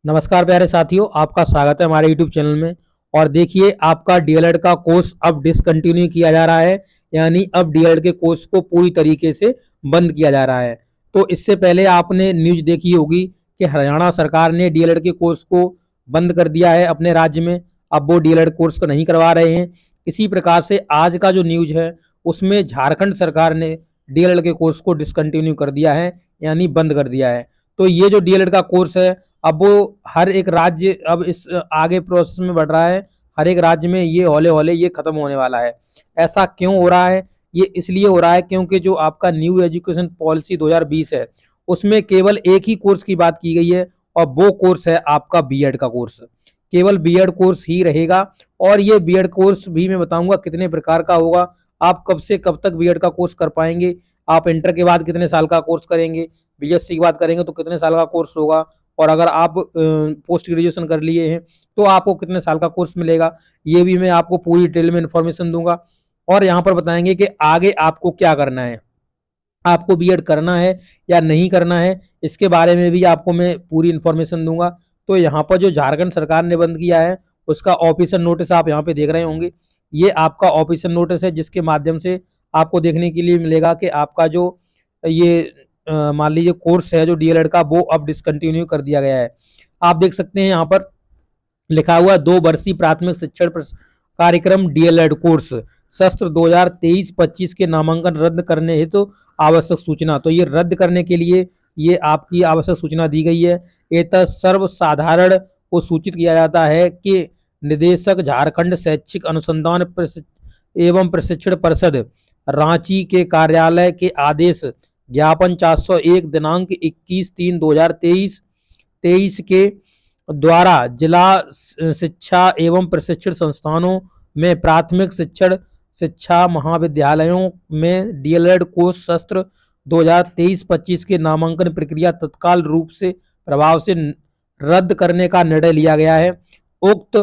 नमस्कार प्यारे साथियों, आपका स्वागत है हमारे यूट्यूब चैनल में। और देखिए, आपका डीएलएड का कोर्स अब डिसकंटिन्यू किया जा रहा है, यानी अब डीएलएड के कोर्स को पूरी तरीके से बंद किया जा रहा है। तो इससे पहले आपने न्यूज़ देखी होगी कि हरियाणा सरकार ने डीएलएड के कोर्स को बंद कर दिया है अपने राज्य में। अब वो डीएलएड कोर्स को नहीं करवा रहे हैं। इसी प्रकार से आज का जो न्यूज़ है, उसमें झारखंड सरकार ने डीएलएड के कोर्स को डिसकंटिन्यू कर दिया है, यानी बंद कर दिया है। तो ये जो डीएलएड का कोर्स है, अब वो हर एक राज्य अब इस आगे प्रोसेस में बढ़ रहा है। हर एक राज्य में ये हौले-हौले ये खत्म होने वाला है। ऐसा क्यों हो रहा है? ये इसलिए हो रहा है क्योंकि जो आपका न्यू एजुकेशन पॉलिसी 2020 है, उसमें केवल एक ही कोर्स की बात की गई है और वो कोर्स है आपका बीएड का कोर्स। केवल बीएड कोर्स ही रहेगा और ये बीएड कोर्स भी मैं बताऊँगा कितने प्रकार का होगा। आप कब से कब तक बीएड का कोर्स कर पाएँगे? आप इंटर के बाद कितने साल का कोर्स करेंगे? बीएससी के बाद करेंगे तो कितने साल का कोर्स होगा? और अगर आप पोस्ट ग्रेजुएशन कर लिए हैं तो आपको कितने साल का कोर्स मिलेगा, ये भी मैं आपको पूरी डिटेल में इन्फॉर्मेशन दूंगा। और यहाँ पर बताएंगे कि आगे आपको क्या करना है, आपको बीएड करना है या नहीं करना है, इसके बारे में भी आपको मैं पूरी इन्फॉर्मेशन दूंगा। तो यहाँ पर जो झारखंड सरकार ने बंद किया है, उसका ऑफिशियल नोटिस आप यहाँ पे देख रहे होंगे। ये आपका ऑफिशियल नोटिस है, जिसके माध्यम से आपको देखने के लिए मिलेगा कि आपका जो ये मान लीजिए कोर्स है जो डीएलएड का, वो अब डिसकंटिन्यू कर दिया गया है। आप देख सकते हैं यहाँ पर लिखा हुआ 2 वर्षीय प्राथमिक शिक्षण कार्यक्रम डीएलएड कोर्स सत्र 2023-25 के नामांकन रद्द करने हेतु तो आवश्यक सूचना। तो ये रद्द करने के लिए ये आपकी आवश्यक सूचना दी गई है। एतत् सर्वसाधारण को सूचित किया जाता है कि निदेशक झारखंड शैक्षिक अनुसंधान एवं प्रशिक्षण परिषद रांची के कार्यालय के आदेश ज्ञापन 401 दिनांक 21/3/2023 के द्वारा जिला शिक्षा एवं प्रशिक्षण संस्थानों में प्राथमिक शिक्षण शिक्षा महाविद्यालयों में डीएलएड कोर्स सत्र 2023-25 के नामांकन प्रक्रिया तत्काल रूप से प्रभाव से रद्द करने का निर्णय लिया गया है। उक्त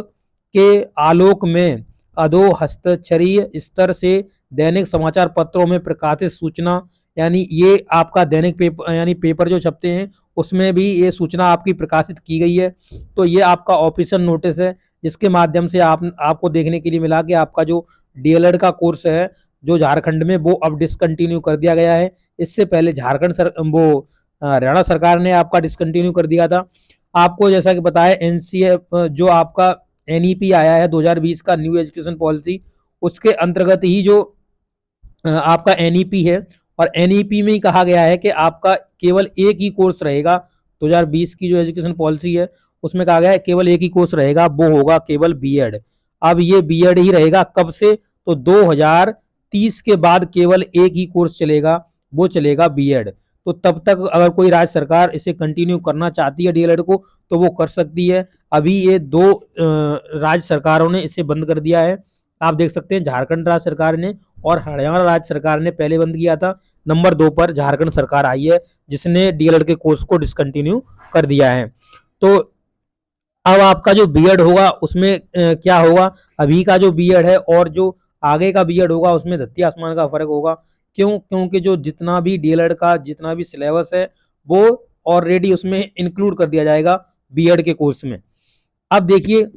के आलोक में अधो हस्ताक्षरीय स्तर से दैनिक समाचार पत्रों में प्रकाशित सूचना, यानी ये आपका दैनिक पेपर यानी पेपर जो छपते हैं, उसमें भी ये सूचना आपकी प्रकाशित की गई है। तो ये आपका ऑफिशियल नोटिस है, जिसके माध्यम से आपको देखने के लिए मिला कि आपका जो डीएलएड का कोर्स है जो झारखंड में, वो अब डिसकंटिन्यू कर दिया गया है। इससे पहले हरियाणा सरकार ने आपका डिसकंटिन्यू कर दिया था। आपको जैसा कि बताया, एनसीएफ जो आपका एनईपी आया है 2020 का न्यू एजुकेशन पॉलिसी, उसके अंतर्गत ही जो आपका एनईपी है, और एनईपी में ही कहा गया है कि आपका केवल एक ही कोर्स रहेगा। 2020 की जो एजुकेशन पॉलिसी है, उसमें कहा गया है केवल एक ही कोर्स रहेगा, वो होगा केवल बीएड। अब ये बीएड ही रहेगा कब से? तो 2030 के बाद केवल एक ही कोर्स चलेगा, वो चलेगा बीएड। तो तब तक अगर कोई राज्य सरकार इसे कंटिन्यू करना चाहती है डीएलएड को, तो वो कर सकती है। अभी ये दो राज्य सरकारों ने इसे बंद कर दिया है। आप देख सकते हैं, झारखंड राज्य सरकार ने और हरियाणा राज्य सरकार ने पहले बंद किया था। नंबर 2 पर झारखंड सरकार आई है, जिसने डीएलएड के कोर्स को डिसकंटिन्यू कर दिया है। तो अब आपका जो बीएड होगा उसमें क्या होगा, अभी का जो बीएड है और जो आगे का बीएड होगा, उसमें धरती आसमान का फर्क होगा। क्यों? क्योंकि जो जितना भी डीएलएड का जितना भी सिलेबस है, वो ऑलरेडी उसमें इंक्लूड कर दिया जाएगा बीएड के कोर्स में। अब देखिए,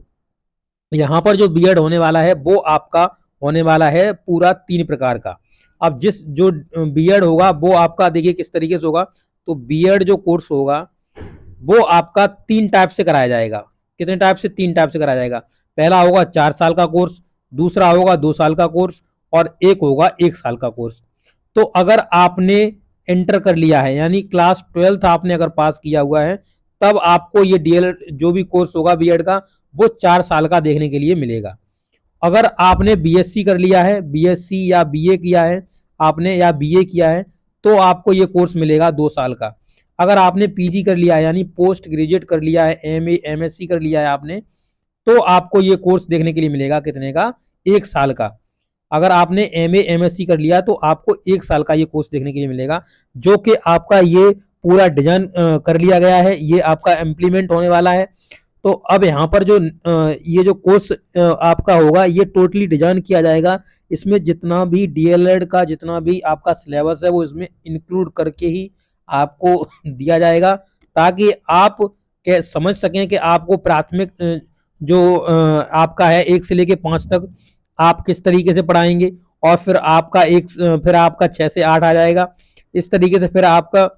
यहाँ पर जो बीएड होने वाला है, वो आपका होने वाला है पूरा 3 प्रकार का। अब जिस जो बीएड होगा, वो आपका देखिए किस तरीके से होगा। तो बीएड जो कोर्स होगा, वो आपका 3 टाइप से कराया जाएगा। कितने टाइप से? 3 टाइप से कराया जाएगा। पहला होगा 4 साल का कोर्स, दूसरा होगा 2 साल का कोर्स, और एक होगा 1 साल का कोर्स। तो अगर आपने इंटर कर लिया है, यानी क्लास 12th आपने अगर पास किया हुआ है, तब आपको ये डीएलएड जो भी कोर्स होगा बीएड का, वो 4 साल का देखने के लिए मिलेगा। अगर आपने बीएससी कर लिया है, बीएससी या बीए किया है आपने, या बीए किया है, तो आपको ये कोर्स मिलेगा 2 साल का। अगर आपने पीजी कर लिया है, यानी पोस्ट ग्रेजुएट कर लिया है, एमए एमएससी कर लिया है आपने, तो आपको ये कोर्स देखने के लिए मिलेगा कितने का? 1 साल का। अगर आपने एमए एमएससी कर लिया, तो आपको 1 साल का ये कोर्स देखने के लिए मिलेगा, जो कि आपका ये पूरा डिजाइन कर लिया गया है, ये आपका इम्प्लीमेंट होने वाला है। तो अब यहाँ पर जो ये जो कोर्स आपका होगा, ये टोटली डिजाइन किया जाएगा। इसमें जितना भी डीएलएड का जितना भी आपका सिलेबस है, वो इसमें इंक्लूड करके ही आपको दिया जाएगा, ताकि आप के समझ सकें कि आपको प्राथमिक जो आपका है 1 से लेके 5 तक आप किस तरीके से पढ़ाएँगे, और फिर आपका 6 से 8 आ जाएगा। इस तरीके से फिर आपका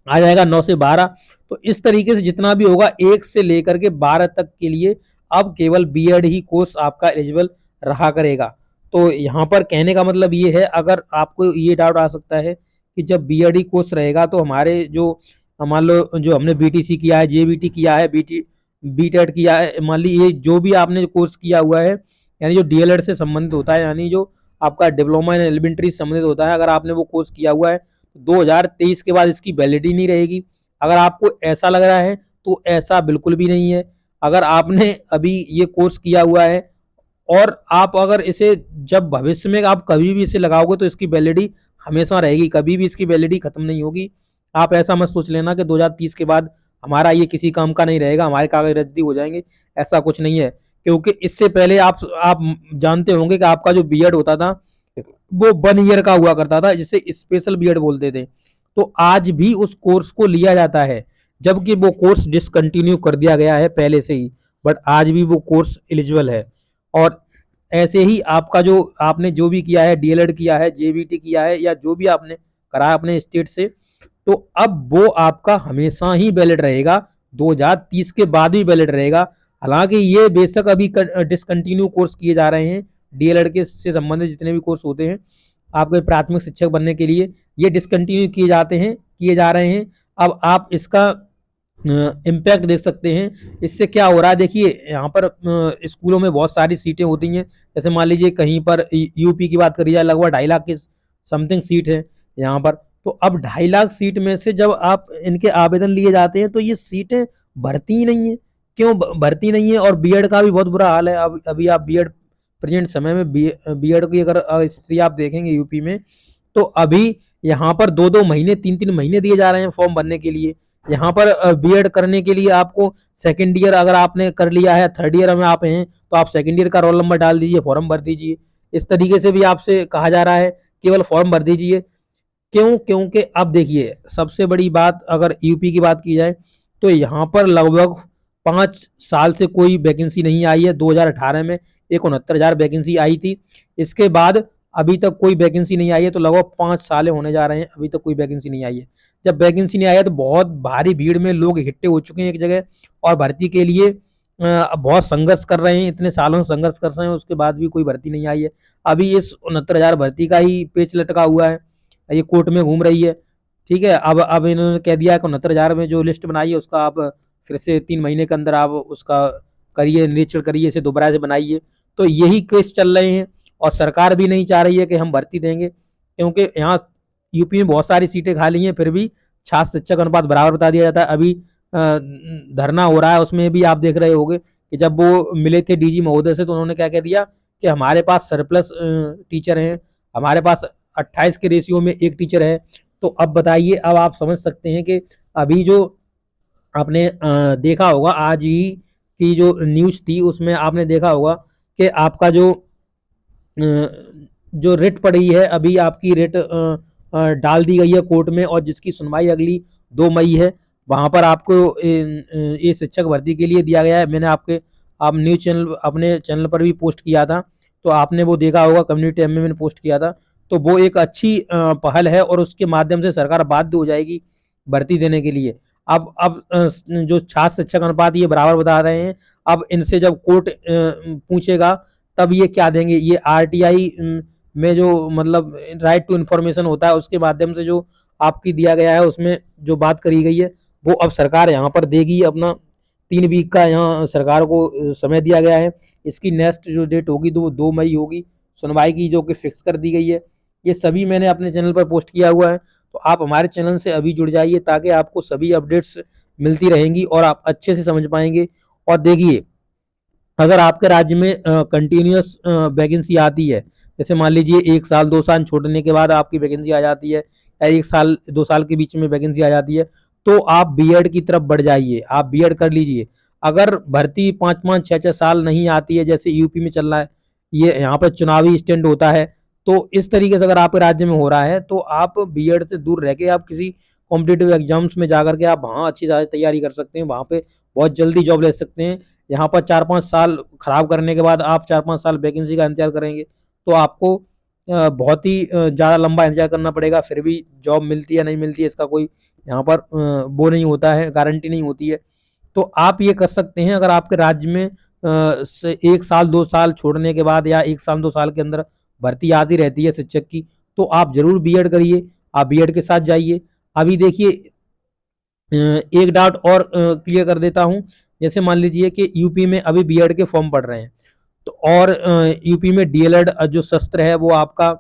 आ जाएगा 9 से 12। तो इस तरीके से जितना भी होगा 1 से लेकर के 12 तक के लिए अब केवल बीएड ही कोर्स आपका एलिजिबल रहा करेगा। तो यहाँ पर कहने का मतलब ये है, अगर आपको ये डाउट आ सकता है कि जब बीएड ही कोर्स रहेगा तो हमारे जो मान लो जो हमने बीटीसी किया है, जेबीटी किया है, बीटेड किया है, मान ली ये जो भी आपने कोर्स किया हुआ है, यानी जो डीएलएड से संबंधित होता है, यानी जो आपका डिप्लोमा इन एलिमेंट्री से संबंधित होता है, अगर आपने वो कोर्स किया हुआ है 2023 के बाद इसकी वैलिडिटी नहीं रहेगी। अगर आपको ऐसा लग रहा है तो ऐसा बिल्कुल भी नहीं है। अगर आपने अभी ये कोर्स किया हुआ है और आप अगर इसे जब भविष्य में आप कभी भी इसे लगाओगे तो इसकी वैलिडिटी हमेशा रहेगी, कभी भी इसकी वैलिडिटी खत्म नहीं होगी। आप ऐसा मत सोच लेना कि 2030 के बाद हमारा ये किसी काम का नहीं रहेगा, हमारे कागज रद्दी हो जाएंगे, ऐसा कुछ नहीं है। क्योंकि इससे पहले आप जानते होंगे कि आपका जो बीएड होता था वो 1 ईयर का हुआ करता था, जिसे स्पेशल बीएड बोलते थे। तो आज भी उस कोर्स को लिया जाता है, जबकि वो कोर्स डिसकंटिन्यू कर दिया गया है पहले से ही, बट आज भी वो कोर्स एलिजिबल है। और ऐसे ही आपका जो आपने जो भी किया है, डीएलएड किया है, जेबीटी किया है, या जो भी आपने करा है अपने स्टेट से, तो अब वो आपका हमेशा ही वैलिड रहेगा, 2030 के बाद भी वैलिड रहेगा। हालांकि ये बेशक अभी डिसकंटिन्यू कोर्स किए जा रहे हैं, डीएलएड के से संबंधित जितने भी कोर्स होते हैं आपके प्राथमिक शिक्षक बनने के लिए, ये डिसकंटिन्यू किए जा रहे हैं। अब आप इसका इम्पैक्ट देख सकते हैं, इससे क्या हो रहा है। देखिए यहाँ पर स्कूलों में बहुत सारी सीटें होती हैं, जैसे मान लीजिए कहीं पर यूपी की बात करी जाए, लगभग 2.5 लाख की समथिंग सीट है यहाँ पर। तो अब 2.5 लाख सीट में से जब आप इनके आवेदन लिए जाते हैं तो ये सीटें भरती ही नहीं है। क्यों भरती नहीं है? और बीएड का भी बहुत बुरा हाल है। अब अभी आप बीएड प्रेजेंट समय में बीएड की अगर स्थिति आप देखेंगे यूपी में, तो अभी यहाँ पर 2-2 महीने 3-3 महीने दिए जा रहे हैं फॉर्म भरने के लिए। यहाँ पर बीएड करने के लिए आपको सेकेंड ईयर अगर आपने कर लिया है, थर्ड ईयर में आप हैं, तो आप सेकेंड ईयर का रोल नंबर डाल दीजिए, फॉर्म भर दीजिए। इस तरीके से भी आपसे कहा जा रहा है केवल फॉर्म भर दीजिए। क्यों? क्योंकि अब देखिए सबसे बड़ी बात अगर यूपी की बात की जाए तो यहाँ पर लगभग 5 साल से कोई वैकेंसी नहीं आई है। 2018 में 69,000 वैकेंसी आई थी, इसके बाद अभी तक कोई वैकेंसी नहीं आई है। तो लगभग 5 साल होने जा रहे हैं, अभी तक कोई वैकेंसी नहीं आई है। जब वैकेंसी नहीं आई है तो बहुत भारी भीड़ में लोग इकट्ठे हो चुके हैं एक जगह, और भर्ती के लिए बहुत संघर्ष कर रहे हैं, इतने सालों से संघर्ष कर रहे हैं, उसके बाद भी कोई भर्ती नहीं आई है। अभी इस 69,000 भर्ती का ही पेच लटका हुआ है, ये कोर्ट में घूम रही है। ठीक है, अब इन्होंने कह दिया है कि 69,000 में जो लिस्ट बनाई है उसका आप फिर से 3 महीने के अंदर आप उसका करिए, निरीक्षण करिए, इसे दोबारा से बनाइए। तो यही केस चल रहे हैं, और सरकार भी नहीं चाह रही है कि हम भर्ती देंगे, क्योंकि यहाँ यूपी में बहुत सारी सीटें खाली हैं, फिर भी छात्र शिक्षक अनुपात बराबर बता दिया जाता है। अभी धरना हो रहा है, उसमें भी आप देख रहे होंगे कि जब वो मिले थे डीजी महोदय से तो उन्होंने क्या कह दिया कि हमारे पास सरप्लस टीचर हैं, हमारे पास 28 के रेशियो में 1 टीचर है। तो अब बताइए, अब आप समझ सकते हैं कि अभी जो आपने देखा होगा आज ही की जो न्यूज़ थी उसमें आपने देखा होगा कि आपका जो रिट पड़ी है, अभी आपकी रिट डाल दी गई है कोर्ट में, और जिसकी सुनवाई अगली 2 मई है। वहां पर आपको ये शिक्षक भर्ती के लिए दिया गया है। मैंने आप न्यूज चैनल अपने चैनल पर भी पोस्ट किया था, तो आपने वो देखा होगा, कम्युनिटी में मैंने पोस्ट किया था। तो वो एक अच्छी पहल है, और उसके माध्यम से सरकार बाध्य हो जाएगी भर्ती देने के लिए। अब जो छात्र शिक्षक अनुपात ये बराबर बता रहे हैं, अब इनसे जब कोर्ट पूछेगा तब ये क्या देंगे। ये आरटीआई में जो मतलब राइट टू इन्फॉर्मेशन होता है उसके माध्यम से जो आपकी दिया गया है, उसमें जो बात करी गई है वो अब सरकार यहाँ पर देगी। अपना 3 वीक का यहाँ सरकार को समय दिया गया है। इसकी नेक्स्ट जो डेट होगी तो वो 2 मई होगी सुनवाई की, जो कि फिक्स कर दी गई है। ये सभी मैंने अपने चैनल पर पोस्ट किया हुआ है, तो आप हमारे चैनल से अभी जुड़ जाइए, ताकि आपको सभी अपडेट्स मिलती रहेंगी और आप अच्छे से समझ पाएंगे। और देखिए, अगर आपके राज्य में कंटिन्यूस वैकेंसी आती है, जैसे मान लीजिए 1 साल 2 साल छोड़ने के बाद आपकी वैकेंसी आ जाती है, या 1 साल 2 साल के बीच में वैकेंसी आ जाती है, तो आप बीएड की तरफ बढ़ जाइए, आप बीएड कर लीजिए। अगर भर्ती 5-5 6-6 साल नहीं आती है, जैसे यूपी में चल रहा है, ये यहाँ पर चुनावी स्टैंड होता है, तो इस तरीके से अगर आपके राज्य में हो रहा है तो आप बीएड से दूर रह के आप किसी कॉम्पिटिटिव एग्जाम्स में जाकर के आप वहाँ अच्छी तैयारी कर सकते हैं, वहाँ पे बहुत जल्दी जॉब ले सकते हैं। यहाँ पर 4-5 साल खराब करने के बाद आप 4-5 साल वैकेंसी का इंतजार करेंगे तो आपको बहुत ही ज़्यादा लंबा इंतजार करना पड़ेगा, फिर भी जॉब मिलती है नहीं मिलती है इसका कोई यहाँ पर वो नहीं होता है, गारंटी नहीं होती है। तो आप ये कर सकते हैं, अगर आपके राज्य में 1 साल 2 साल छोड़ने के बाद या 1 साल 2 साल के अंदर भर्ती आती रहती है शिक्षक की, तो आप ज़रूर बीएड करिए, आप बीएड के साथ जाइए। अभी देखिए एक डाउट और क्लियर कर देता हूँ, जैसे मान लीजिए कि यूपी में अभी बीएड के फॉर्म पड़ रहे हैं, तो और यूपी में डीएलएड जो शस्त्र है वो आपका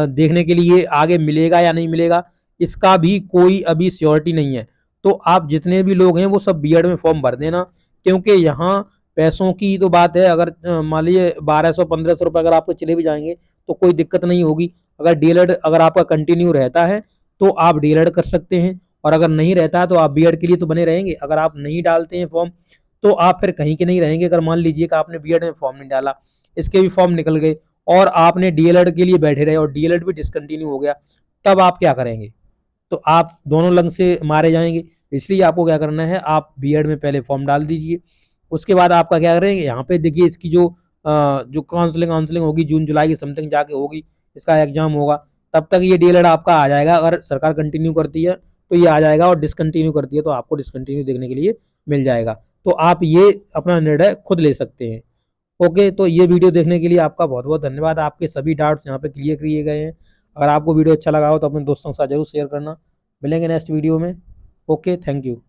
देखने के लिए आगे मिलेगा या नहीं मिलेगा, इसका भी कोई अभी श्योरिटी नहीं है। तो आप जितने भी लोग हैं वो सब बीएड में फॉर्म भर देना, क्योंकि यहाँ पैसों की तो बात है। अगर मान लीजिए 1200-1500 रुपये अगर आपको चले भी जाएंगे तो कोई दिक्कत नहीं होगी। अगर डीएलएड अगर आपका कंटिन्यू रहता है तो आप डीएलएड कर सकते हैं, और अगर नहीं रहता है तो आप बीएड के लिए तो बने रहेंगे। अगर आप नहीं डालते हैं फॉर्म तो आप फिर कहीं के नहीं रहेंगे। अगर मान लीजिए कि आपने बीएड में फॉर्म नहीं डाला, इसके भी फॉर्म निकल गए और आपने डीएलएड के लिए बैठे रहे और डीएलएड भी डिसकंटिन्यू हो गया, तब आप क्या करेंगे? तो आप दोनों लंग से मारे जाएंगे। इसलिए आपको क्या करना है, आप बीएड में पहले फॉर्म डाल दीजिए। उसके बाद आपका क्या करेंगे, यहाँ पे देखिए इसकी जो काउंसलिंग होगी जून जुलाई की समथिंग जाके होगी, इसका एग्जाम होगा, तब तक ये डीएलएड आपका आ जाएगा। अगर सरकार कंटिन्यू करती है तो ये आ जाएगा, और डिसकंटिन्यू करती है तो आपको डिसकंटिन्यू देखने के लिए मिल जाएगा। तो आप ये अपना निर्णय खुद ले सकते हैं। ओके, तो ये वीडियो देखने के लिए आपका बहुत बहुत धन्यवाद। आपके सभी डाउट्स यहाँ पे क्लियर किए गए हैं। अगर आपको वीडियो अच्छा लगा हो तो अपने दोस्तों के साथ जरूर शेयर करना। मिलेंगे नेक्स्ट वीडियो में। Okay, thank you.